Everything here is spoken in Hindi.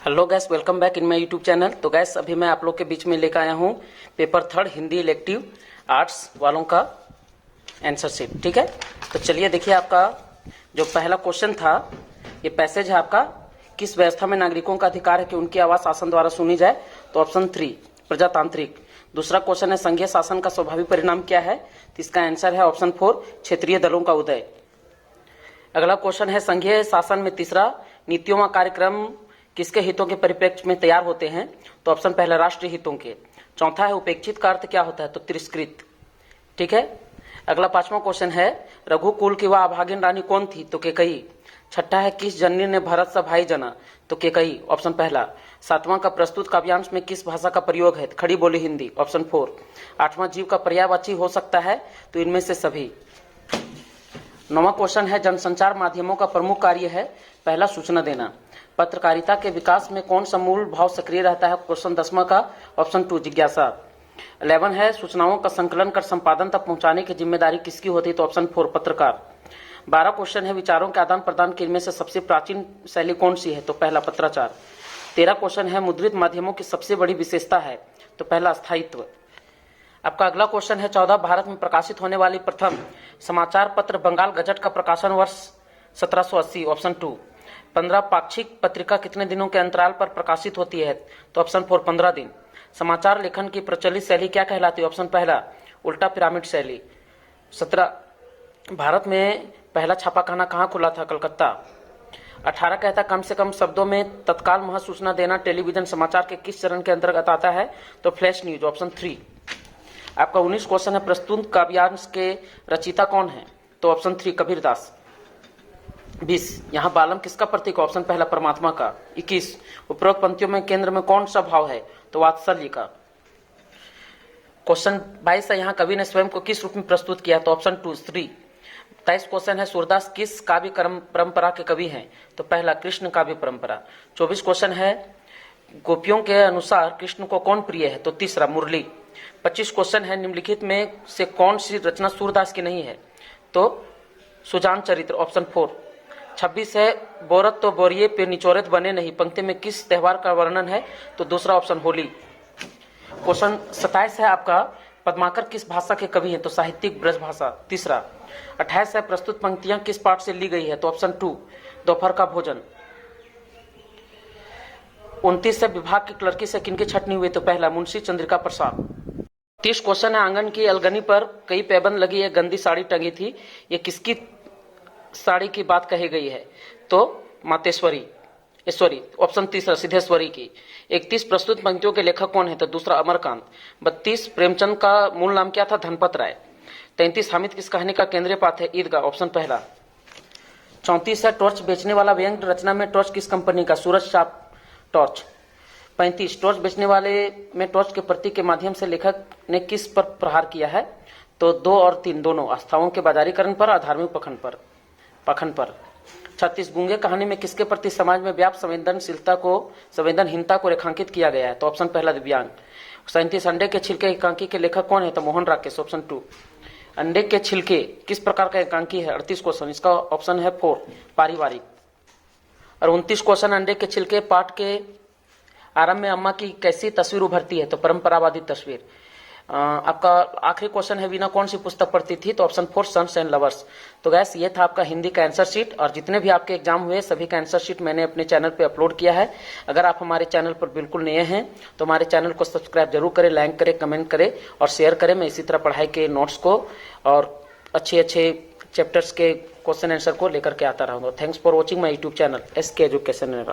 Hello guys, welcome back in my YouTube channel. तो गैस अभी मैं आप लोग के बीच में लेकर आया हूँ paper third Hindi elective arts वालों का आंसर शीट। ठीक है, तो चलिए देखिए, आपका जो पहला क्वेश्चन था, ये पैसेज है आपका, किस व्यवस्था में नागरिकों का अधिकार है कि उनकी आवाज शासन द्वारा सुनी जाए? तो ऑप्शन 3 प्रजातांत्रिक। दूसरा क्वेश्चन है संघीय शासन का स्वाभाविक परिणाम क्या है? तो इसका आंसर है ऑप्शन 4 क्षेत्रीय दलों का उदय। अगला क्वेश्चन है संघीय शासन में तीसरा नीतियों व कार्यक्रम किसके हितों के परिप्रेक्ष्य में तैयार होते हैं? तो ऑप्शन पहला राष्ट्रीय हितों के। चौथा है उपेक्षित का अर्थ क्या होता है? तो तिरस्कृत। ठीक है, अगला पांचवा क्वेश्चन है रघुकुल की वह अभागिन रानी कौन थी? तो केकई। छठा है किस जननी ने भरत सा भाई जना? तो केकई, ऑप्शन पहला। सातवां का प्रस्तुत काव्यांश में किस भाषा का प्रयोग है? खड़ी बोली हिंदी, ऑप्शन 4। आठवां जीव का पर्यायवाची हो सकता है? तो इनमें से सभी। नौवां क्वेश्चन है जनसंचार माध्यमों का प्रमुख कार्य है? पहला सूचना देना। पत्रकारिता के विकास में कौन सा मूल भाव सक्रिय रहता है? क्वेश्चन 10वां का ऑप्शन 2 जिज्ञासा। 11 है सूचनाओं का संकलन कर संपादन तक पहुंचाने की जिम्मेदारी किसकी होती है? तो ऑप्शन 4 पत्रकार। 12 क्वेश्चन है विचारों के आदान प्रदान के इनमें से सबसे प्राचीन शैली कौन सी है? तो पहला पत्राचार। 13 क्वेश्चन है मुद्रित माध्यमों की सबसे बड़ी विशेषता है? तो पहला स्थायित्व। आपका अगला क्वेश्चन है 14 भारत में प्रकाशित होने वाली प्रथम समाचार पत्र बंगाल गजट का प्रकाशन वर्ष 1780, ऑप्शन 2। 15 पाक्षिक पत्रिका कितने दिनों के अंतराल पर प्रकाशित होती है? तो ऑप्शन 4 15 दिन। समाचार लेखन की प्रचलित शैली क्या कहलाती है? ऑप्शन पहला उल्टा पिरामिड शैली। 17 भारत में पहला छापाखाना कहाँ खुला था? कलकत्ता। 18 कहता कम से कम शब्दों में तत्काल महसूचना देना टेलीविजन समाचार के किस चरण के अंतर्गत आता है? तो फ्लैश न्यूज, ऑप्शन 3। आपका 19 क्वेश्चन है प्रस्तुत काव्यांश के रचयिता कौन है? तो ऑप्शन 3 कबीरदास। 20 यहाँ बालम किसका प्रतीक? ऑप्शन पहला परमात्मा का। 21 उपरोक्त पंक्तियों में केंद्र में कौन सा भाव है? तो वात्सल्य का। क्वेश्चन 22 है यहाँ कवि ने स्वयं को किस रूप में प्रस्तुत किया? तो ऑप्शन 2 स्त्री। 23 क्वेश्चन है सूरदास किस काव्य परंपरा के कवि हैं? तो पहला कृष्ण काव्य परंपरा। 24 क्वेश्चन है गोपियों के अनुसार कृष्ण को कौन प्रिय है? तो तीसरा मुरली। 25 क्वेश्चन है निम्नलिखित में से कौन सी रचना सूरदास की नहीं है? तो सुजान चरित्र, ऑप्शन 4। 26 है बोरत तो बोरिये पे निचोरत बने नहीं, पंक्ति में किस त्योहार का वर्णन है? तो दूसरा ऑप्शन होली। क्वेश्चन 27 है आपका पद्माकर किस भाषा के कवि हैं? तो साहित्यिक ब्रज भाषा, तीसरा। 28 है प्रस्तुत पंक्तियां किस पाठ से ली गई है? तो ऑप्शन 2 दोपहर का भोजन। 29 से विभाग की क्लर्की से किनकी छटनी हुई? तो पहला मुंशी चंद्रिका प्रसाद। 30 क्वेश्चन है आंगन की अलगनी पर कई पैबंद लगी है, गंदी साड़ी टंगी थी, ये किसकी साड़ी की बात कही गई है? तो मातेश्वरी ईश्वरी, ऑप्शन तीसरा सिद्धेश्वरी की। 31 प्रस्तुत पंक्तियों के लेखक कौन है? तो दूसरा अमरकांत। 32 प्रेमचंद का मूल नाम क्या था? धनपत राय। 33 हामिद किस कहानी का केंद्रीय पात्र है? ईदगाह, ऑप्शन पहला। 34 है टॉर्च बेचने वाला व्यंग रचना में टॉर्च किस कंपनी का? सूरज शाप टॉर्च। 35 टॉर्च बेचने वाले में टॉर्च के प्रतीक के माध्यम से लेखक ने किस पर प्रहार किया है? तो 2 और 3 दोनों, आस्थाओं के बाजारीकरण पर और धार्मिक पखंड पर। 36 गूंगे कहानी में किसके प्रति समाज में व्याप्त संवेदनहीनता को रेखांकित किया गया है? तो ऑप्शन पहला दिव्यांग। 37 अंडे के छिलके एकांकी के लेखक कौन है? तो मोहन राकेश, ऑप्शन 2। अंडे के छिलके किस प्रकार का एकांकी है? 38 क्वेश्चन, इसका ऑप्शन है 4 पारिवारिक। और 29 क्वेश्चन अंडे के छिलके पाठ के आरंभ में अम्मा की कैसी तस्वीर उभरती है? तो परंपरावादी तस्वीर। आपका आखिरी क्वेश्चन है वीना कौन सी पुस्तक पढ़ती थी? तो ऑप्शन 4 सन्स एंड लवर्स। तो गैस ये था आपका हिंदी का आंसर शीट, और जितने भी आपके एग्जाम हुए सभी का आंसर शीट मैंने अपने चैनल पे अपलोड किया है। अगर आप हमारे चैनल पर बिल्कुल नए हैं तो हमारे चैनल को सब्सक्राइब जरूर करें, लाइक करें, कमेंट करें और शेयर करें। मैं इसी तरह पढ़ाई के नोट्स को और अच्छे चैप्टर्स के क्वेश्चन आंसर को लेकर के आता रहूंगा। Thanks for watching my YouTube channel SK education.